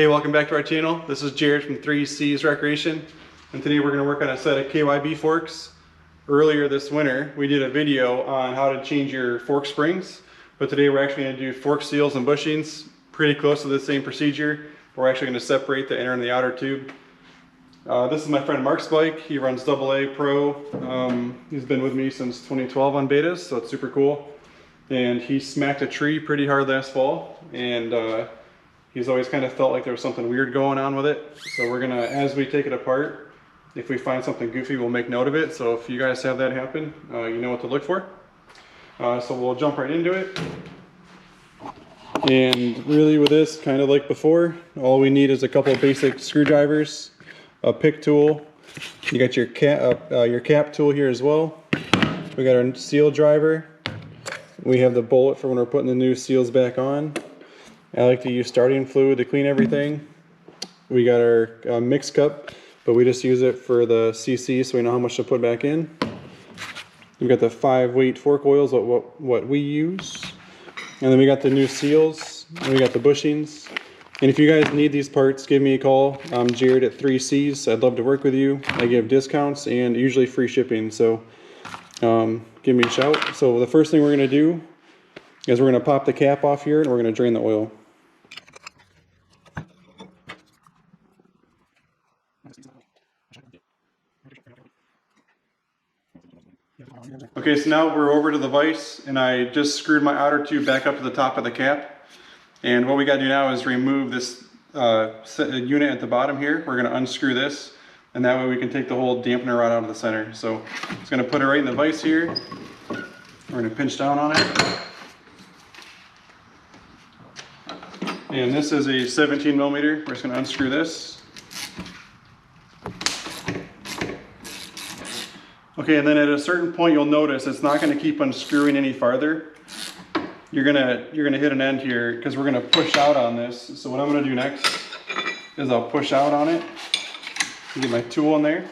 Hey, welcome back to our channel. This is Jared from 3C's Recreation, and today we're going to work on a set of KYB forks. Earlier this winter we did a video on how to change your fork springs, but today we're actually going to do fork seals and bushings, pretty close to the same procedure. We're actually going to separate the inner and the outer tube. This is my friend Mark's bike. He runs AA Pro. He's been with me since 2012 on betas, so it's super cool. And he smacked a tree pretty hard last fall, and he's always kind of felt like there was something weird going on with it. So we're gonna, as we take it apart, if we find something goofy, we'll make note of it. So if you guys have that happen, you know what to look for. So we'll jump right into it. And really with this, kind of like before, all we need is a couple of basic screwdrivers, a pick tool. You got your cap tool here as well. We got our seal driver. We have the bullet for when we're putting the new seals back on. I like to use starting fluid to clean everything. We got our mix cup, but we just use it for the CC so we know how much to put back in. We've got the 5-weight fork oils, what we use. And then we got the new seals, and we got the bushings. And if you guys need these parts, give me a call. I'm Jared at 3C's. I'd love to work with you. I give discounts and usually free shipping, so give me a shout. So the first thing we're going to do is we're going to pop the cap off here and we're going to drain the oil. Okay, so now we're over to the vise, and I just screwed my outer tube back up to the top of the cap. And what we got to do now is remove this unit at the bottom here. We're going to unscrew this, and that way we can take the whole dampener rod out of the center. So it's going to put it right in the vise here. We're going to pinch down on it. And this is a 17 millimeter. We're just going to unscrew this. Okay, and then at a certain point you'll notice it's not going to keep unscrewing any farther. You're gonna hit an end here because we're going to push out on this. So what I'm going to do next is I'll push out on it, get my tool in there,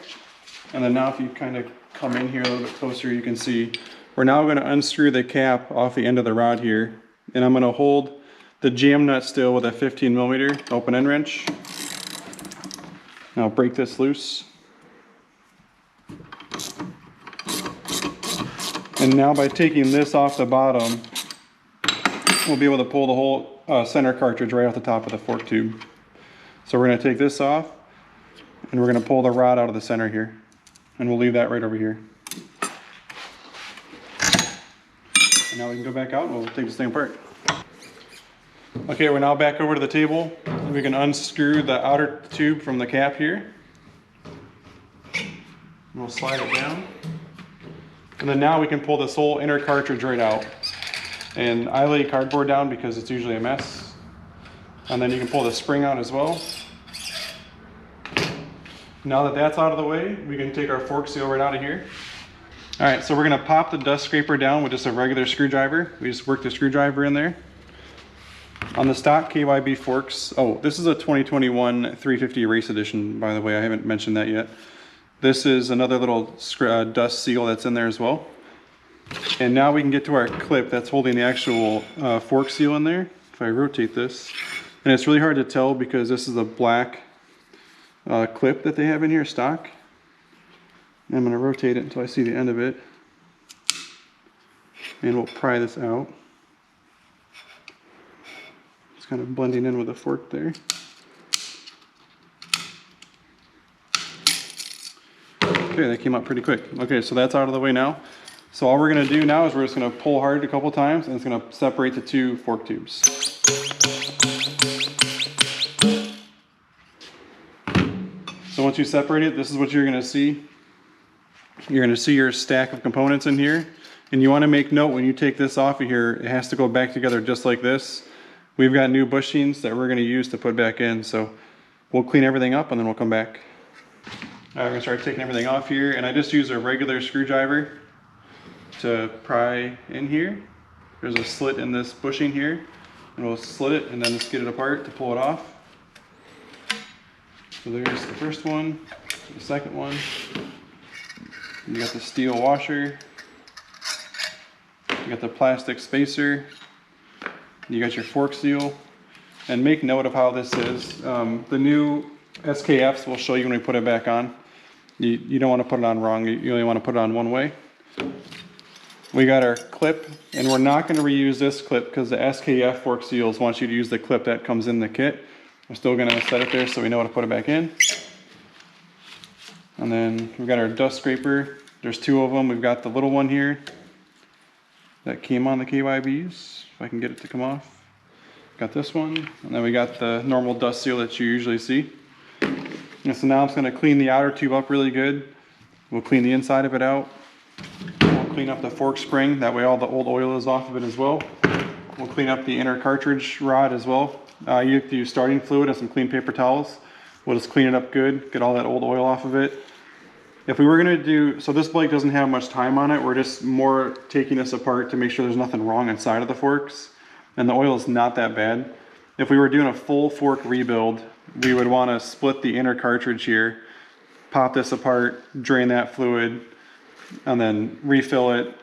and then now if you kind of come in here a little bit closer, you can see we're now going to unscrew the cap off the end of the rod here, and I'm going to hold the jam nut still with a 15 millimeter open end wrench. Now I'll break this loose. And now by taking this off the bottom, we'll be able to pull the whole center cartridge right off the top of the fork tube. So we're going to take this off, and we're going to pull the rod out of the center here. And we'll leave that right over here. And now we can go back out and we'll take this thing apart. Okay, we're now back over to the table. And we can unscrew the outer tube from the cap here. And we'll slide it down. And then now we can pull this whole inner cartridge right out. And I lay cardboard down because it's usually a mess. And then you can pull the spring out as well. Now that that's out of the way, we can take our fork seal right out of here. All right, so we're gonna pop the dust scraper down with just a regular screwdriver. We just work the screwdriver in there. On the stock KYB forks, oh, this is a 2021 350 race edition, by the way, I haven't mentioned that yet. This is another little dust seal that's in there as well. And now we can get to our clip that's holding the actual fork seal in there. If I rotate this, and it's really hard to tell because this is a black clip that they have in here, stock. And I'm going to rotate it until I see the end of it. And we'll pry this out. It's kind of blending in with the fork there. Okay, that came out pretty quick. Okay, so that's out of the way now. So all we're going to do now is we're just going to pull hard a couple times, and it's going to separate the two fork tubes. So once you separate it, this is what you're going to see. You're going to see your stack of components in here. And you want to make note when you take this off of here, it has to go back together just like this. We've got new bushings that we're going to use to put back in. So we'll clean everything up and then we'll come back. All right, we're going to start taking everything off here, and I just use a regular screwdriver to pry in here. There's a slit in this bushing here, and we'll slit it and then just get it apart to pull it off. So there's the first one, the second one. You got the steel washer, you got the plastic spacer, you got your fork seal, and make note of how this is. The new SKFs will show you when we put it back on. You don't want to put it on wrong, you only want to put it on one way. We got our clip, and we're not going to reuse this clip because the SKF fork seals want you to use the clip that comes in the kit. We're still going to set it there so we know how to put it back in. And then we've got our dust scraper. There's two of them. We've got the little one here that came on the KYBs, if I can get it to come off. Got this one, and then we got the normal dust seal that you usually see. And so now I'm just going to clean the outer tube up really good. We'll clean the inside of it out. We'll clean up the fork spring, that way all the old oil is off of it as well. We'll clean up the inner cartridge rod as well. You have to use starting fluid and some clean paper towels. We'll just clean it up good, get all that old oil off of it. If we were going to do, so this bike doesn't have much time on it, we're just more taking this apart to make sure there's nothing wrong inside of the forks. And the oil is not that bad. If we were doing a full fork rebuild, we would want to split the inner cartridge here, pop this apart, drain that fluid, and then refill it.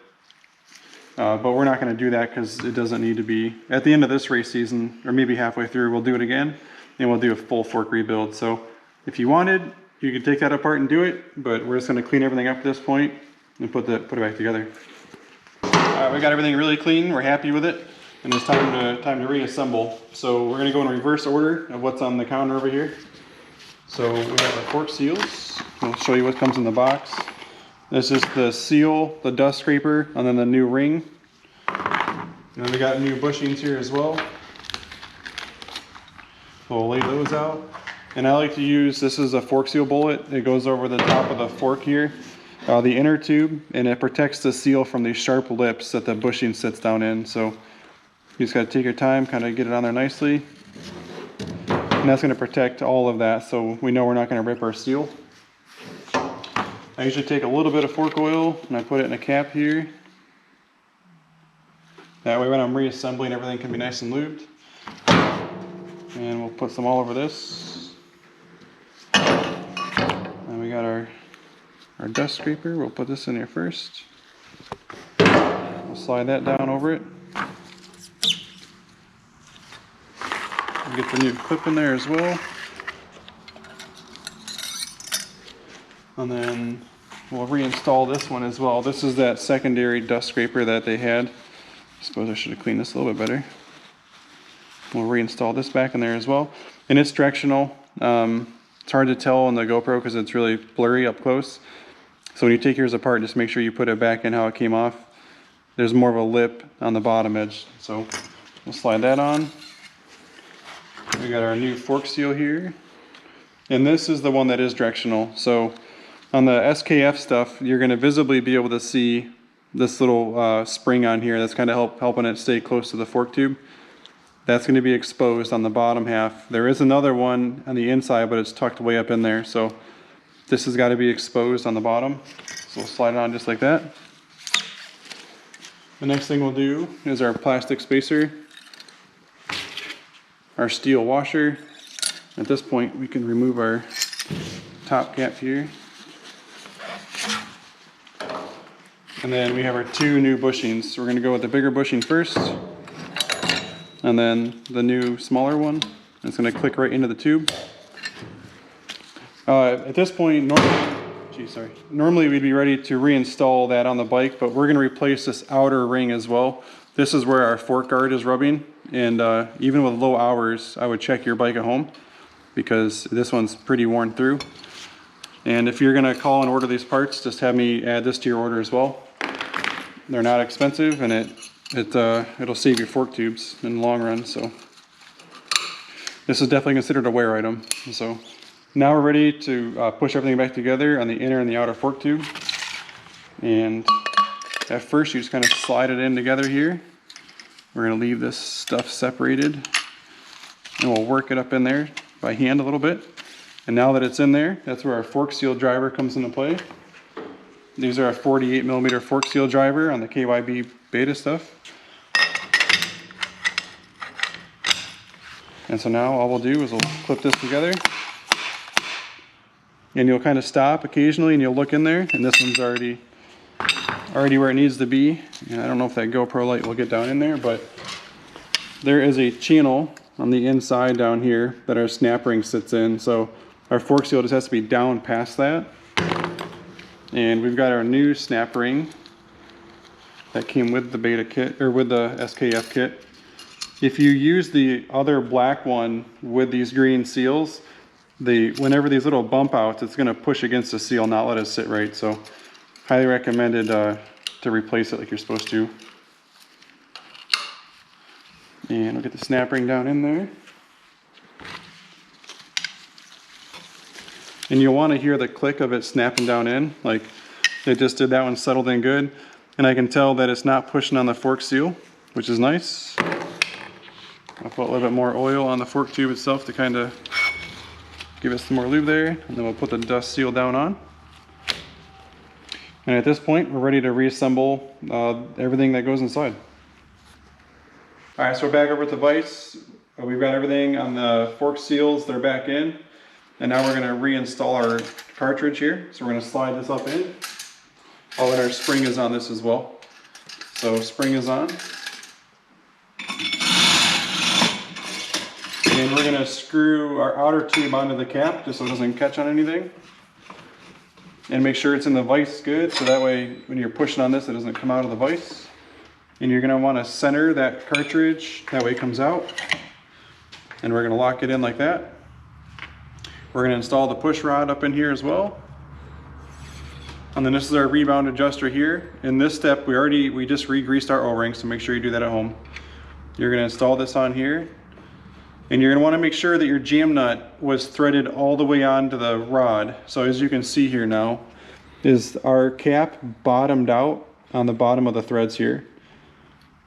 But we're not going to do that because it doesn't need to be. At the end of this race season, or maybe halfway through, we'll do it again, and we'll do a full fork rebuild. So if you wanted, you could take that apart and do it, but we're just going to clean everything up at this point and put it back together. Alright, we got everything really clean, we're happy with it, and it's time to reassemble. So we're going to go in reverse order of what's on the counter over here. So we have the fork seals. I'll show you what comes in the box. This is the seal, the dust scraper, and then the new ring. And then we got new bushings here as well. So we'll lay those out. And I like to use, this is a fork seal bullet. It goes over the top of the fork here, the inner tube, and it protects the seal from these sharp lips that the bushing sits down in. So you just got to take your time, kind of get it on there nicely. And that's going to protect all of that, so we know we're not going to rip our seal. I usually take a little bit of fork oil and I put it in a cap here. That way when I'm reassembling, everything can be nice and lubed. And we'll put some all over this. And we got our dust scraper. We'll put this in here first. We'll slide that down over it. We'll get the new clip in there as well. And then we'll reinstall this one as well. This is that secondary dust scraper that they had. I suppose I should have cleaned this a little bit better. We'll reinstall this back in there as well. And it's directional. It's hard to tell on the GoPro because it's really blurry up close. So when you take yours apart, just make sure you put it back in how it came off. There's more of a lip on the bottom edge. So we'll slide that on. We got our new fork seal here. And this is the one that is directional. So on the SKF stuff, you're going to visibly be able to see this little spring on here that's kind of helping it stay close to the fork tube. That's going to be exposed on the bottom half. There is another one on the inside, but it's tucked way up in there. So this has got to be exposed on the bottom. So we'll slide it on just like that. The next thing we'll do is our plastic spacer, our steel washer. At this point, we can remove our top cap here. And then we have our two new bushings. So we're going to go with the bigger bushing first, and then the new smaller one. It's going to click right into the tube. At this point, normally we'd be ready to reinstall that on the bike, but we're going to replace this outer ring as well. This is where our fork guard is rubbing, and even with low hours, I would check your bike at home because this one's pretty worn through. And if you're going to call and order these parts, just have me add this to your order as well. They're not expensive, and it'll save your fork tubes in the long run. So this is definitely considered a wear item. So now we're ready to push everything back together on the inner and the outer fork tube. And at first, you just kind of slide it in together here. We're going to leave this stuff separated, and we'll work it up in there by hand a little bit. And now that it's in there, that's where our fork seal driver comes into play. These are a 48mm fork seal driver on the KYB beta stuff. And so now all we'll do is we'll clip this together. And you'll kind of stop occasionally and you'll look in there, and this one's already where it needs to be. And I don't know if that GoPro light will get down in there, but there is a channel on the inside down here that our snap ring sits in. So our fork seal just has to be down past that. And we've got our new snap ring that came with the beta kit, or with the SKF kit. If you use the other black one with these green seals, whenever these little bump outs, it's going to push against the seal, not let it sit right. So highly recommended to replace it like you're supposed to. And we'll get the snap ring down in there. And you'll want to hear the click of it snapping down in, like it just did. That one settled in good. And I can tell that it's not pushing on the fork seal, which is nice. I'll put a little bit more oil on the fork tube itself to kind of give it some more lube there. And then we'll put the dust seal down on. And at this point, we're ready to reassemble everything that goes inside. All right, so we're back over at the vise. We've got everything on the fork seals, they're back in. And now we're gonna reinstall our cartridge here. So we're gonna slide this up in. Oh, and our spring is on this as well. So spring is on. And we're gonna screw our outer tube onto the cap just so it doesn't catch on anything. And make sure it's in the vise good, so that way when you're pushing on this, it doesn't come out of the vise. And you're gonna wanna center that cartridge, that way it comes out. And we're gonna lock it in like that. We're gonna install the push rod up in here as well. And then this is our rebound adjuster here. In this step, we just re-greased our O-rings, so make sure you do that at home. You're gonna install this on here. And you're gonna wanna make sure that your jam nut was threaded all the way onto the rod. So as you can see here now, is our cap bottomed out on the bottom of the threads here.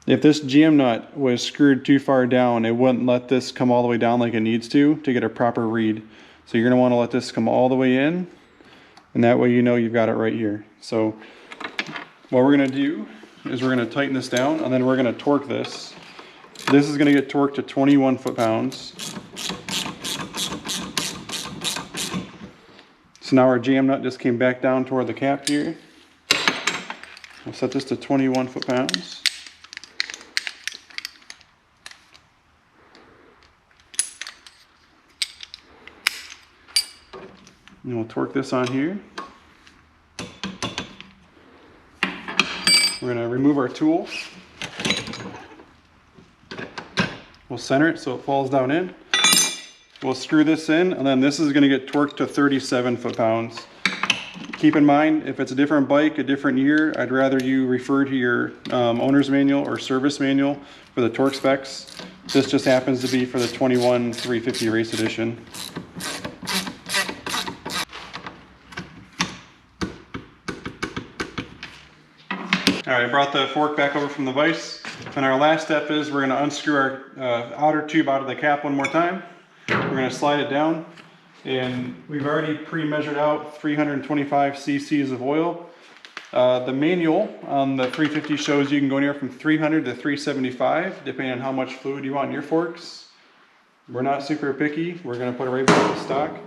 If this jam nut was screwed too far down, it wouldn't let this come all the way down like it needs to get a proper read. So you're gonna wanna let this come all the way in, and that way you know you've got it right here. So what we're gonna do is we're gonna tighten this down, and then we're gonna torque this. This is gonna get torqued to 21 foot-pounds. So now our jam nut just came back down toward the cap here. We'll set this to 21 foot-pounds. And we'll torque this on here. We're gonna remove our tool. We'll center it so it falls down in. We'll screw this in, and then this is gonna get torqued to 37 foot-pounds. Keep in mind, if it's a different bike, a different year, I'd rather you refer to your owner's manual or service manual for the torque specs. This just happens to be for the 21 350 Race Edition. All right, I brought the fork back over from the vise. And our last step is we're gonna unscrew our outer tube out of the cap one more time. We're gonna slide it down. And we've already pre-measured out 325 cc's of oil. The manual on the 350 shows you can go anywhere from 300 to 375, depending on how much fluid you want in your forks. We're not super picky. We're gonna put it right back in stock.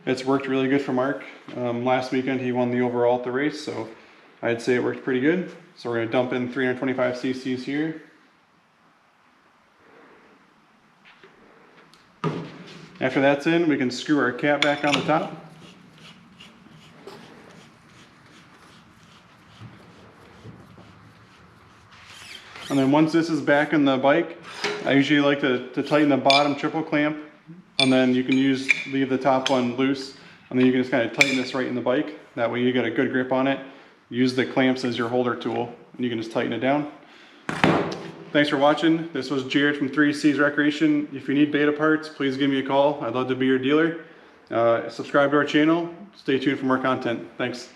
It's worked really good for Mark. Last weekend he won the overall at the race, so I'd say it worked pretty good. So we're gonna dump in 325 cc's here. After that's in, we can screw our cap back on the top. And then once this is back in the bike, I usually like to tighten the bottom triple clamp, and then you can leave the top one loose, and then you can just kind of tighten this right in the bike. That way you get a good grip on it. Use the clamps as your holder tool, and you can just tighten it down. Thanks for watching. This was Jared from 3C's Recreation. If you need beta parts, please give me a call. I'd love to be your dealer. Subscribe to our channel. Stay tuned for more content. Thanks.